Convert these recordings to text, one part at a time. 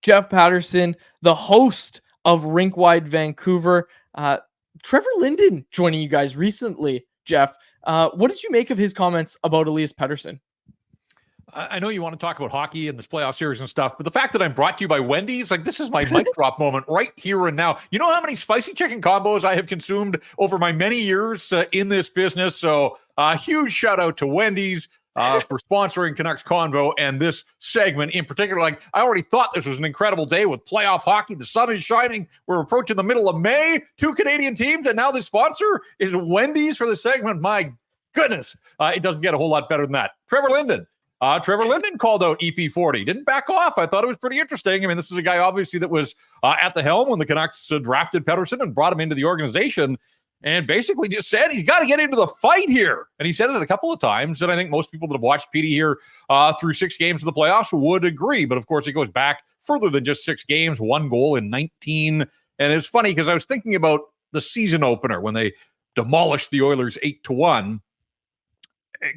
Jeff Paterson, the host of Rink Wide Vancouver. Trevor Linden joining you guys recently, Jeff. What did you make of his comments about Elias Pettersson? I know you want to talk about hockey and this playoff series and stuff, but the fact that I'm brought to you by Wendy's, like, this is my mic drop moment right here and now. You know how many spicy chicken combos I have consumed over my many years in this business? So a huge shout out to Wendy's for sponsoring Canucks Convo and this segment in particular. Like, I already thought this was an incredible day with playoff hockey. The sun is shining. We're approaching the middle of May, 2 Canadian teams, and now the sponsor is Wendy's for the segment. My goodness, it doesn't get a whole lot better than that. Trevor Linden. Trevor Linden called out EP40. Didn't back off. I thought it was pretty interesting. I mean, this is a guy, obviously, that was at the helm when the Canucks drafted Pettersson and brought him into the organization, and basically just said he's got to get into the fight here. And he said it a couple of times, and I think most people that have watched Petey here through 6 games of the playoffs would agree. But, of course, it goes back further than just 6 games, 1 goal in 19. And it's funny because I was thinking about the season opener when they demolished the Oilers 8-1.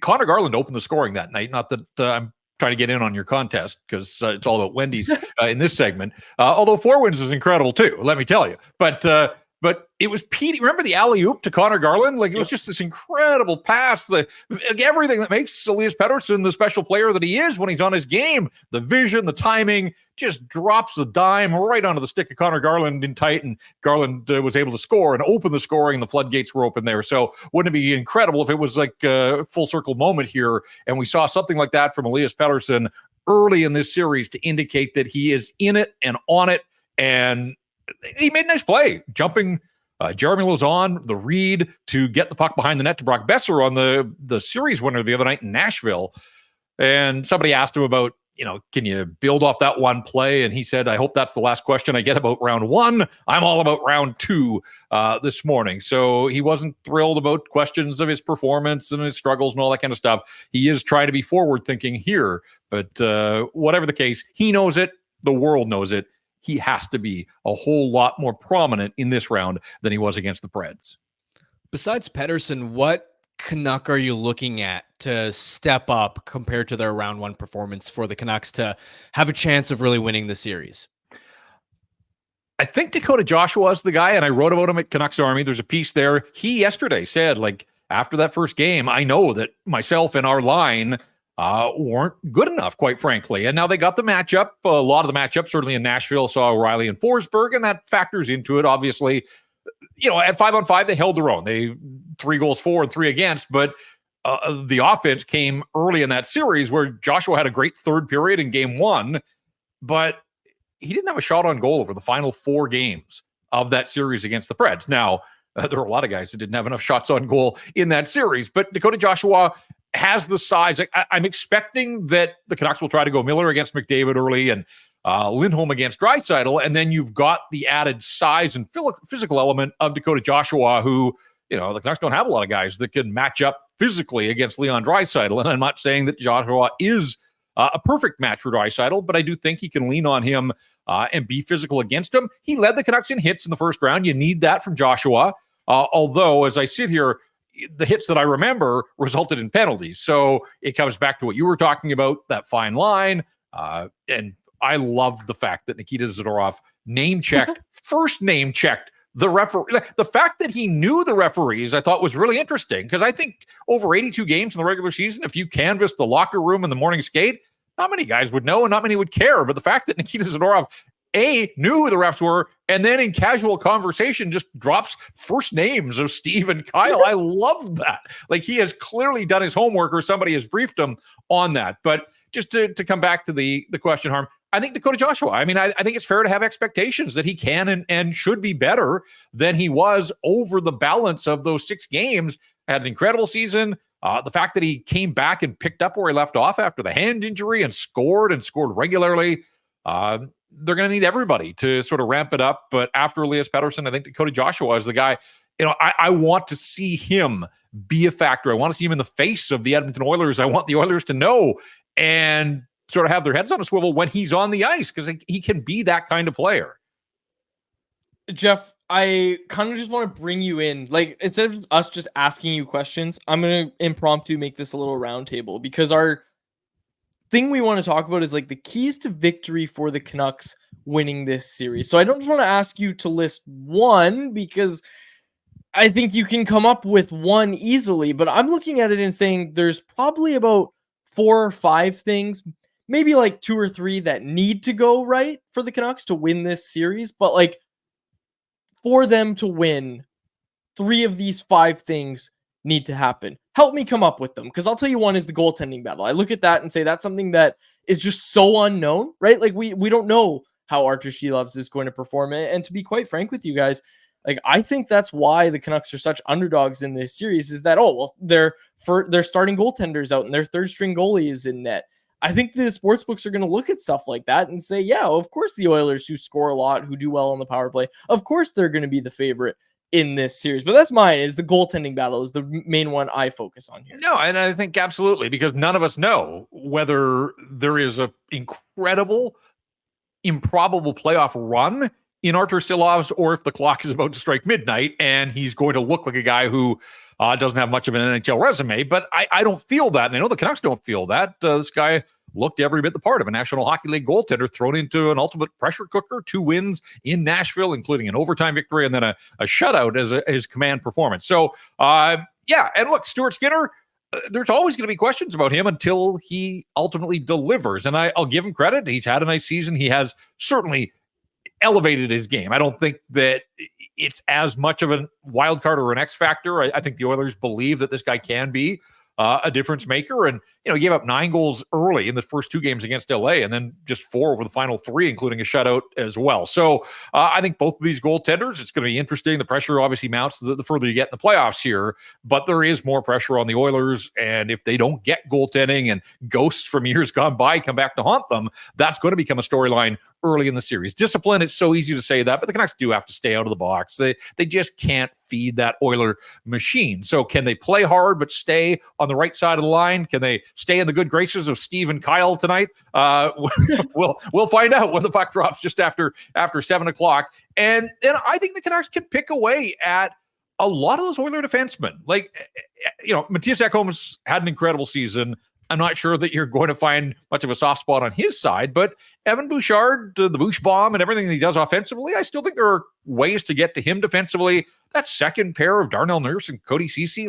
Connor Garland opened the scoring that night. Not that I'm trying to get in on your contest because it's all about Wendy's in this segment. Although 4 wins is incredible too, let me tell you. But it was Petey. Remember the alley-oop to Connor Garland? Like, it was just this incredible pass. Everything that makes Elias Pettersson the special player that he is when he's on his game. The vision, the timing, just drops the dime right onto the stick of Connor Garland in tight, and Garland was able to score and open the scoring, and the floodgates were open there. So wouldn't it be incredible if it was like a full circle moment here, and we saw something like that from Elias Pettersson early in this series to indicate that he is in it and on it, and he made a nice play, jumping Jeremy Lauzon, the read to get the puck behind the net to Brock Besser on the series winner the other night in Nashville. And somebody asked him about, can you build off that one play? And he said, I hope that's the last question I get about round 1. I'm all about round 2 this morning. So he wasn't thrilled about questions of his performance and his struggles and all that kind of stuff. He is trying to be forward thinking here, but whatever the case, he knows it. The world knows it. He has to be a whole lot more prominent in this round than he was against the Preds. Besides Pettersson, what Canuck are you looking at to step up compared to their round 1 performance for the Canucks to have a chance of really winning the series? I think Dakota Joshua is the guy, and I wrote about him at Canucks Army. There's a piece there. He yesterday said, like, after that first game, I know that myself and our line weren't good enough, quite frankly. And now they got the matchup. A lot of the matchup, certainly in Nashville, saw O'Reilly and Forsberg, and that factors into it, obviously. At 5-on-5, they held their own. They 3 goals for and 3 against, but the offense came early in that series where Joshua had a great third period in game 1, but he didn't have a shot on goal over the final 4 games of that series against the Preds. Now, there were a lot of guys that didn't have enough shots on goal in that series, but Dakota Joshua has the size. I'm expecting that the Canucks will try to go Miller against McDavid early and Lindholm against Draisaitl, and then you've got the added size and physical element of Dakota Joshua, who, the Canucks don't have a lot of guys that can match up physically against Leon Draisaitl, and I'm not saying that Joshua is a perfect match for Draisaitl, but I do think he can lean on him and be physical against him. He led the Canucks in hits in the first round. You need that from Joshua, although, as I sit here, the hits that I remember resulted in penalties. So it comes back to what you were talking about, that fine line. And I love the fact that Nikita Zadorov first name checked the referee. The fact that he knew the referees, I thought was really interesting, because I think over 82 games in the regular season, if you canvassed the locker room in the morning skate, not many guys would know and not many would care. But the fact that Nikita Zadorov knew who the refs were, and then in casual conversation just drops first names of Steve and Kyle. I love that. Like, he has clearly done his homework, or somebody has briefed him on that. But just to come back to the question, Harm, I think Dakota Joshua, I think it's fair to have expectations that he can and should be better than he was over the balance of those 6 games. Had an incredible season. The fact that he came back and picked up where he left off after the hand injury and scored regularly. They're going to need everybody to sort of ramp it up. But after Elias Pettersson, I think Dakota Joshua is the guy. I want to see him be a factor. I want to see him in the face of the Edmonton Oilers. I want the Oilers to know and sort of have their heads on a swivel when he's on the ice, because he can be that kind of player. Jeff, I kind of just want to bring you in. Like, instead of us just asking you questions, I'm going to impromptu make this a little round table, because our thing we want to talk about is like the keys to victory for the Canucks winning this series. So I don't just want to ask you to list one, because I think you can come up with one easily, but I'm looking at it and saying there's probably about 4 or 5 things, maybe like 2 or 3 that need to go right for the Canucks to win this series. But like, for them to win, 3 of these 5 things need to happen. Help me come up with them, because I'll tell you one is the goaltending battle. I look at that and say that's something that is just so unknown, right? Like we don't know how Artur Shelovs is going to perform. And to be quite frank with you guys, like I think that's why the Canucks are such underdogs in this series, is that, oh, well, their starting goaltenders out and their third string goalie is in net. I think the sportsbooks are going to look at stuff like that and say, yeah, of course the Oilers, who score a lot, who do well on the power play, of course they're going to be the favorite in this series. But that's mine, is the goaltending battle is the main one I focus on here. No, and I think absolutely, because none of us know whether there is a incredible, improbable playoff run in Artur Shelovs, or if the clock is about to strike midnight and he's going to look like a guy who doesn't have much of an NHL resume. But I don't feel that, and I know the Canucks don't feel that. This guy looked every bit the part of a National Hockey League goaltender thrown into an ultimate pressure cooker, 2 wins in Nashville, including an overtime victory and then a shutout as his command performance. So, yeah, and look, Stuart Skinner, there's always going to be questions about him until he ultimately delivers. And I'll give him credit. He's had a nice season. He has certainly elevated his game. I don't think that it's as much of a wild card or an X factor. I think the Oilers believe that this guy can be a difference maker. And, you know, he gave up 9 goals early in the first 2 games against LA, and then just 4 over the final 3, including a shutout as well. So I think both of these goaltenders, it's going to be interesting. The pressure obviously mounts the further you get in the playoffs here, but there is more pressure on the Oilers. And if they don't get goaltending and ghosts from years gone by come back to haunt them, that's going to become a storyline early in the series. Discipline, it's so easy to say that, but the Canucks do have to stay out of the box. They just can't feed that Oiler machine. So can they play hard but stay on the right side of the line? Can they stay in the good graces of Steve and Kyle tonight? We'll find out when the puck drops just after 7 o'clock. And I think the Canucks can pick away at a lot of those Oiler defensemen. Like, you know, Matthias Ekholm's had an incredible season. I'm not sure that you're going to find much of a soft spot on his side, but Evan Bouchard, the Bouch bomb and everything that he does offensively, I still think there are ways to get to him defensively. That second pair of Darnell Nurse and Cody Ceci,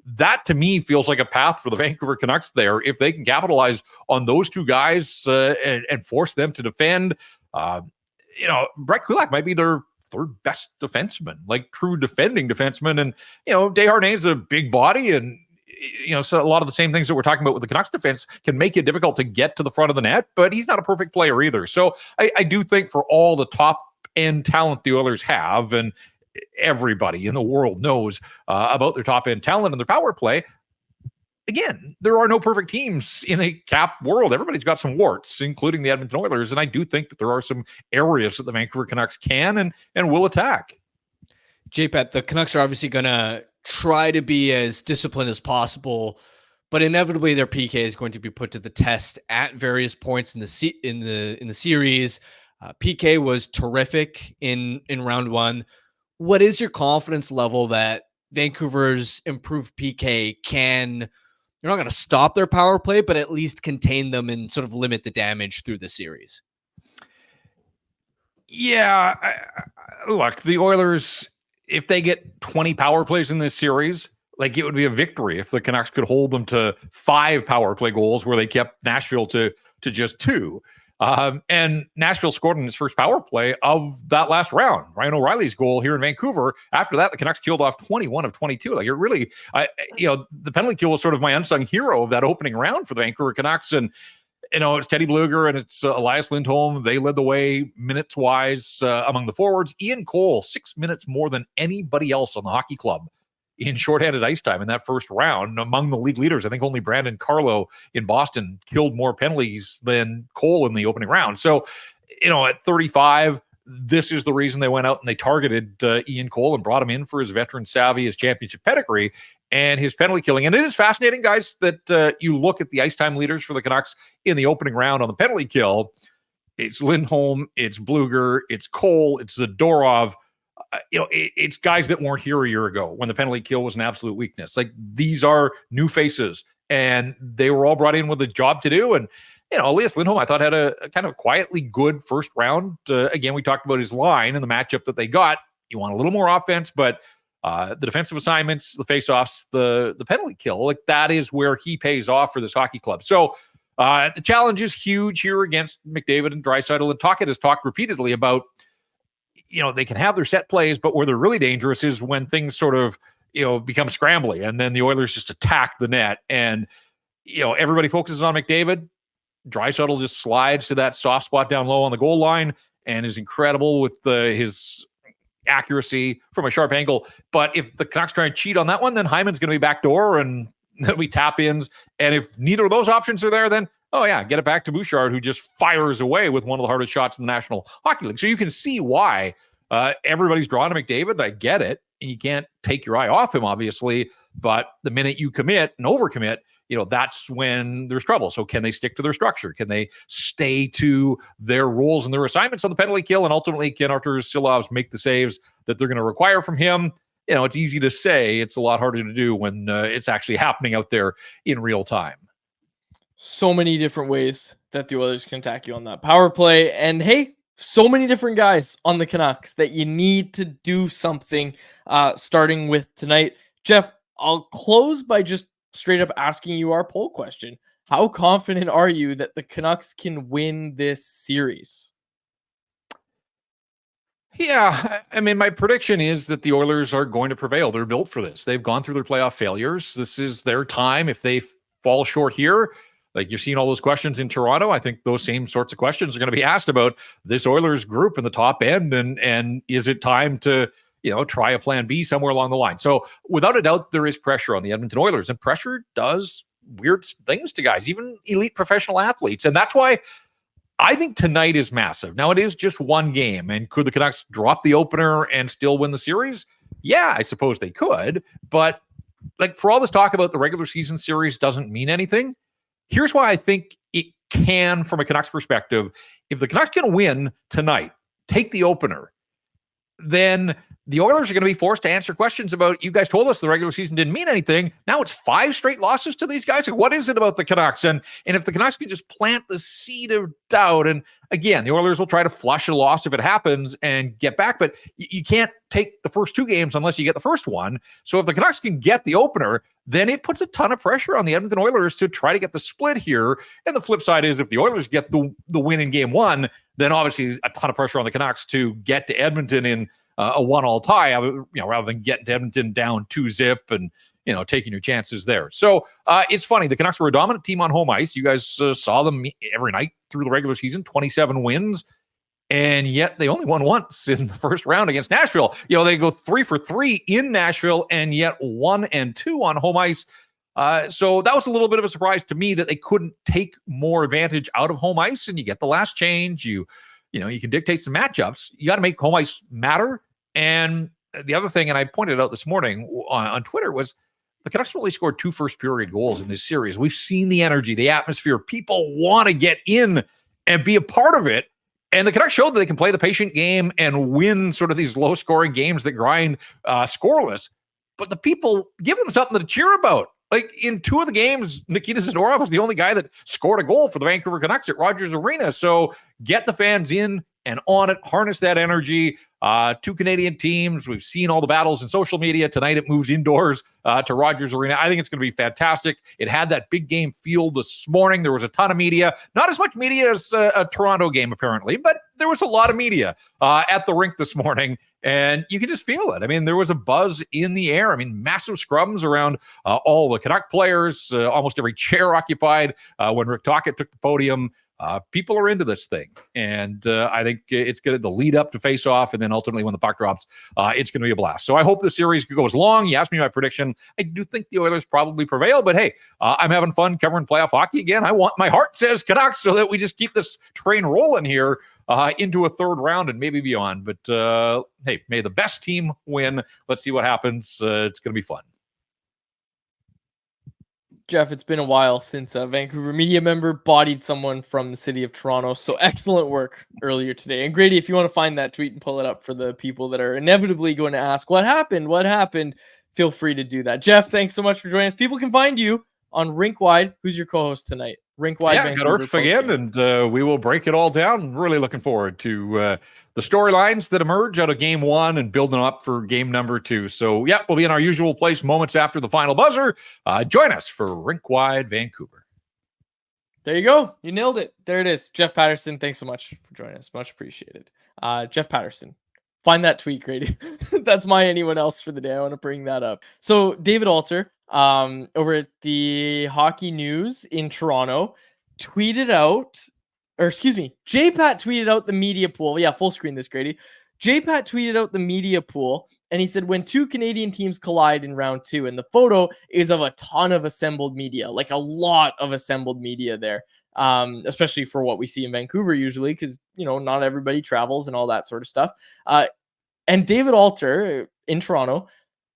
that to me feels like a path for the Vancouver Canucks there. If they can capitalize on those 2 guys and force them to defend, you know, Brett Kulak might be their 3rd best defenseman, like true defending defenseman. And, you know, Desharnais's a big body, and, you know, so a lot of the same things that we're talking about with the Canucks defense can make it difficult to get to the front of the net, but he's not a perfect player either. So I do think for all the top end talent the Oilers have, and everybody in the world knows about their top end talent and their power play, again, there are no perfect teams in a cap world. Everybody's got some warts, including the Edmonton Oilers. And I do think that there are some areas that the Vancouver Canucks can and will attack. JPat, the Canucks are obviously going to try to be as disciplined as possible, but inevitably their PK is going to be put to the test at various points in the series. PK was terrific in round 1. What is your confidence level that Vancouver's improved PK you're not going to stop their power play, but at least contain them and sort of limit the damage through the series? Yeah, look, the Oilers, if they get 20 power plays in this series, like, it would be a victory if the Canucks could hold them to 5 power play goals where they kept Nashville to just 2. And Nashville scored in its first power play of that last round. Ryan O'Reilly's goal here in Vancouver. After that, the Canucks killed off 21 of 22. Like, it really, the penalty kill was sort of my unsung hero of that opening round for the Vancouver Canucks. And, you know, it's Teddy Bluger and it's Elias Lindholm. They led the way minutes-wise among the forwards. Ian Cole, 6 minutes more than anybody else on the hockey club in shorthanded ice time in that first round. Among the league leaders, I think only Brandon Carlo in Boston killed more penalties than Cole in the opening round. So, you know, at 35, this is the reason they went out and they targeted Ian Cole and brought him in for his veteran savvy, his championship pedigree, and his penalty killing. And it is fascinating, guys, that you look at the ice time leaders for the Canucks in the opening round on the penalty kill. It's Lindholm, it's Bluger, it's Cole, it's Zadorov. It's guys that weren't here a year ago when the penalty kill was an absolute weakness. Like, these are new faces and they were all brought in with a job to do. And, Elias Lindholm, I thought, had a kind of quietly good first round. Again, we talked about his line and the matchup that they got. You want a little more offense, but the defensive assignments, the faceoffs, the penalty kill, like that is where he pays off for this hockey club. So the challenge is huge here against McDavid and Draisaitl. And Tocchet has talked repeatedly about, they can have their set plays, but where they're really dangerous is when things sort of, become scrambly, and then the Oilers just attack the net. And, everybody focuses on McDavid. Draisaitl just slides to that soft spot down low on the goal line and is incredible with his accuracy from a sharp angle. But if the Canucks try and cheat on that one, then Hyman's going to be backdoor and there'll be tap-ins. And if neither of those options are there, then, get it back to Bouchard, who just fires away with one of the hardest shots in the National Hockey League. So you can see why everybody's drawn to McDavid. I get it. And you can't take your eye off him, obviously. But the minute you commit and overcommit, that's when there's trouble. So can they stick to their structure? Can they stay to their roles and their assignments on the penalty kill? And ultimately, can Artur Silovs make the saves that they're going to require from him? It's easy to say. It's a lot harder to do when it's actually happening out there in real time. So many different ways that the Oilers can attack you on that power play. And hey, so many different guys on the Canucks that you need to do something starting with tonight. Jeff, I'll close by just straight up asking you our poll question. How confident are you that the Canucks can win this series? Yeah, I mean, my prediction is that the Oilers are going to prevail. They're built for this. They've gone through their playoff failures. This is their time. If they fall short here, like you're seeing all those questions in Toronto, I think those same sorts of questions are going to be asked about this Oilers group in the top end. And is it time to, try a plan B somewhere along the line? So without a doubt, there is pressure on the Edmonton Oilers, and pressure does weird things to guys, even elite professional athletes. And that's why I think tonight is massive. Now, it is just one game. And could the Canucks drop the opener and still win the series? Yeah, I suppose they could. But like, for all this talk about the regular season series doesn't mean anything, here's why I think it can from a Canucks perspective. If the Canucks can win tonight, take the opener, then the Oilers are going to be forced to answer questions about, you guys told us the regular season didn't mean anything. Now it's 5 straight losses to these guys. What is it about the Canucks? And if the Canucks can just plant the seed of doubt, and again, the Oilers will try to flush a loss if it happens and get back, but you can't take the first 2 games unless you get the first one. So if the Canucks can get the opener, then it puts a ton of pressure on the Edmonton Oilers to try to get the split here. And the flip side is, if the Oilers get the win in game 1, then obviously a ton of pressure on the Canucks to get to Edmonton in a 1-1 tie, rather than getting to Edmonton down 2-0 and, taking your chances there. So it's funny. The Canucks were a dominant team on home ice. You guys saw them every night through the regular season, 27 wins. And yet they only won once in the first round against Nashville. They go 3 for 3 in Nashville, and yet 1-2 on home ice. So that was a little bit of a surprise to me that they couldn't take more advantage out of home ice. And you get the last change. You can dictate some matchups. You got to make home ice matter. And the other thing, and I pointed out this morning on Twitter, was the Canucks only scored 2 first-period goals in this series. We've seen the energy, the atmosphere. People want to get in and be a part of it. And the Canucks showed that they can play the patient game and win sort of these low-scoring games that grind scoreless. But the people give them something to cheer about. Like, in 2 of the games, Nikita Zadorov was the only guy that scored a goal for the Vancouver Canucks at Rogers Arena. So get the fans in and on it, harness that energy. 2 Canadian teams. We've seen all the battles in social media. Tonight it moves indoors to Rogers Arena. I think it's going to be fantastic. It had that big game feel this morning. There was a ton of media. Not as much media as a Toronto game, apparently, but there was a lot of media at the rink this morning. And you can just feel it. I mean, there was a buzz in the air. I mean, massive scrums around all the Canuck players, almost every chair occupied. When Rick Tocchet took the podium, people are into this thing. And I think it's going to, the lead up to face off, and then ultimately when the puck drops, it's going to be a blast. So I hope the series goes long. You asked me my prediction. I do think the Oilers probably prevail, but hey, I'm having fun covering playoff hockey again. my heart says Canucks, so that we just keep this train rolling here into a 3rd round and maybe beyond. But hey, may the best team win. Let's see what happens. It's going to be fun. Jeff, it's been a while since a Vancouver media member bodied someone from the city of Toronto. So excellent work earlier today. And Grady, if you want to find that tweet and pull it up for the people that are inevitably going to ask, what happened? Feel free to do that. Jeff, thanks so much for joining us. People can find you on Rink Wide. Who's your co-host tonight? Rink Wide. Yeah, got Earth again, and we will break it all down. Really looking forward to the storylines that emerge out of game 1 and building up for game number 2. So, yeah, we'll be in our usual place moments after the final buzzer. Join us for Rink Wide Vancouver. There you go. You nailed it. There it is. Jeff Paterson, thanks so much for joining us. Much appreciated. Jeff Paterson. Find that tweet, Grady. That's my anyone else for the day. I want to bring that up. So David Alter, over at the Hockey News in Toronto, tweeted out, JPat tweeted out the media pool. Yeah, full screen this, Grady. JPat tweeted out the media pool, and he said, when 2 Canadian teams collide in round 2, and the photo is of a ton of assembled media, like a lot of assembled media there, especially for what we see in Vancouver usually, because, not everybody travels and all that sort of stuff. And David Alter in Toronto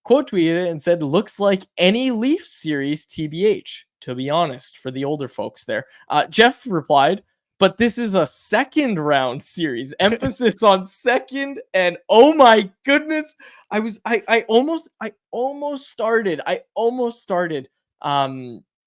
quote tweeted it and said, looks like any Leafs series TBH, to be honest, for the older folks there. Jeff replied, but this is a second round series, emphasis on second. And oh my goodness, I almost started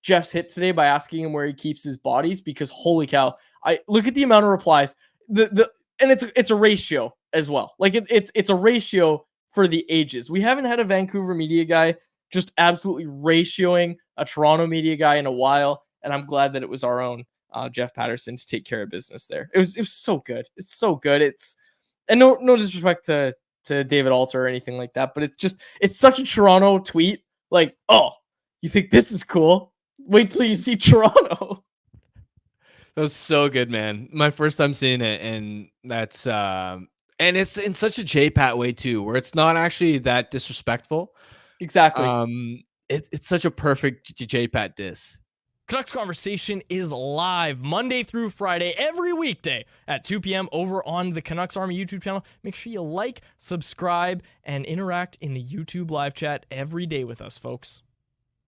Jeff's hit today by asking him where he keeps his bodies, because holy cow, I look at the amount of replies, and it's a ratio as well. Like it's a ratio for the ages. We haven't had a Vancouver media guy just absolutely ratioing a Toronto media guy in a while, and I'm glad that it was our own Jeff Paterson to take care of business there. It was so good. It's so good. And no disrespect to David Alter or anything like that, but it's such a Toronto tweet. Like, oh, you think this is cool? Wait till you see Toronto. That was so good, man. My first time seeing it, and that's and it's in such a JPat way too, where it's not actually that disrespectful. Exactly. It's such a perfect JPat diss. Canucks Conversation is live Monday through Friday, every weekday at 2 p.m. over on the Canucks Army YouTube channel. Make sure you like, subscribe, and interact in the YouTube live chat every day with us, folks.